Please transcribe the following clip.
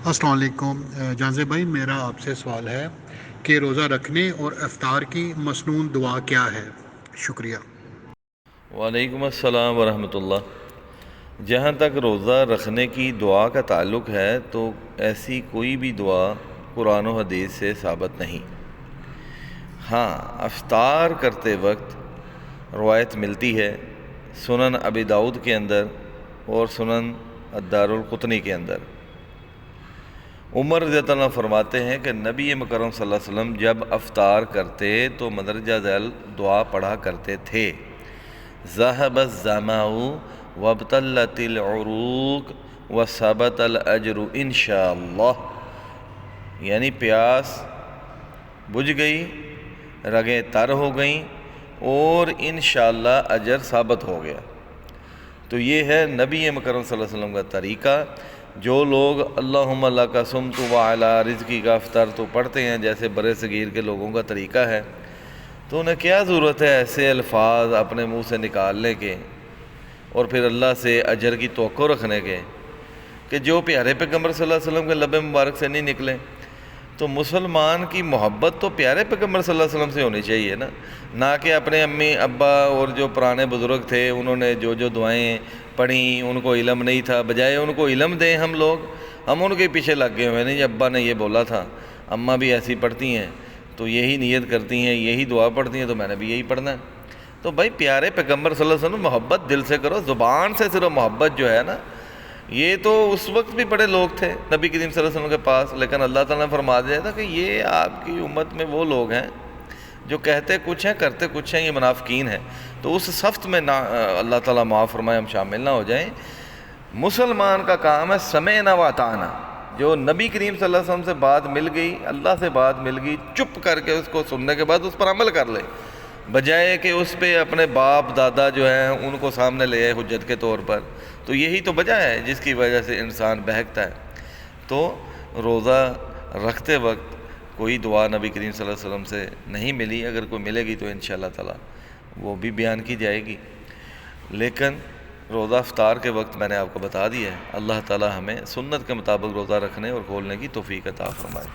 السلام علیکم جانزیب بھائی، میرا آپ سے سوال ہے کہ روزہ رکھنے اور افطار کی مسنون دعا کیا ہے؟ شکریہ۔ وعلیکم السلام ورحمۃ اللہ۔ جہاں تک روزہ رکھنے کی دعا کا تعلق ہے تو ایسی کوئی بھی دعا قرآن و حدیث سے ثابت نہیں۔ ہاں، افطار کرتے وقت روایت ملتی ہے سنن ابی داؤد کے اندر اور سنن الدارقطنی کے اندر۔ عمر رضی اللہ عنہ فرماتے ہیں کہ نبی مکرم صلی اللہ علیہ وسلم جب افطار کرتے تو مندرجہ ذیل دعا پڑھا کرتے تھے: ذهب الظمأ وابتلت العروق وثبت الاجر انشاءاللہ، یعنی پیاس بجھ گئی، رگیں تر ہو گئیں اور انشاءاللہ اجر ثابت ہو گیا۔ تو یہ ہے نبی مکرم صلی اللہ علیہ وسلم کا طریقہ۔ جو لوگ اللہم لک صمت وعلی رزقک افطرت پڑھتے ہیں، جیسے برِ صغیر کے لوگوں کا طریقہ ہے، تو انہیں کیا ضرورت ہے ایسے الفاظ اپنے منہ سے نکالنے کے اور پھر اللہ سے اجر کی توقع رکھنے کے کہ جو پیارے پیغمبر صلی اللہ علیہ وسلم کے لب مبارک سے نہیں نکلے۔ تو مسلمان کی محبت تو پیارے پیغمبر صلی اللہ علیہ وسلم سے ہونی چاہیے نا، نہ کہ اپنے امی ابا اور جو پرانے بزرگ تھے انہوں نے جو دعائیں پڑھیں ان کو علم نہیں تھا، بجائے ان کو علم دیں ہم ان کے پیچھے لگ گئے ہوئے نہیں، ابا نے یہ بولا تھا، اماں بھی ایسی پڑھتی ہیں تو یہی نیت کرتی ہیں، یہی دعا پڑھتی ہیں تو میں نے بھی یہی پڑھنا ہے۔ تو بھائی پیارے پیغمبر صلی اللہ علیہ وسلم محبت دل سے کرو، زبان سے صرف محبت جو ہے نا، یہ تو اس وقت بھی بڑے لوگ تھے نبی کریم صلی اللہ علیہ وسلم کے پاس، لیکن اللہ تعالیٰ نے فرما دیا تھا کہ یہ آپ کی امت میں وہ لوگ ہیں جو کہتے کچھ ہیں کرتے کچھ ہیں، یہ منافقین ہیں۔ تو اس صفت میں نہ اللہ تعالیٰ معاف فرمائے ہم شامل نہ ہو جائیں۔ مسلمان کا کام ہے سمعنا واطعنا، جو نبی کریم صلی اللہ علیہ وسلم سے بات مل گئی، اللہ سے بات مل گئی، چپ کر کے اس کو سننے کے بعد اس پر عمل کر لے، بجائے کہ اس پہ اپنے باپ دادا جو ہیں ان کو سامنے لے آئے حجت کے طور پر۔ تو یہی تو وجہ ہے جس کی وجہ سے انسان بہکتا ہے۔ تو روزہ رکھتے وقت کوئی دعا نبی کریم صلی اللہ علیہ وسلم سے نہیں ملی، اگر کوئی ملے گی تو انشاءاللہ تعالیٰ وہ بھی بیان کی جائے گی، لیکن روزہ افطار کے وقت میں نے آپ کو بتا دیا ہے۔ اللہ تعالیٰ ہمیں سنت کے مطابق روزہ رکھنے اور کھولنے کی توفیق عطا فرمائے۔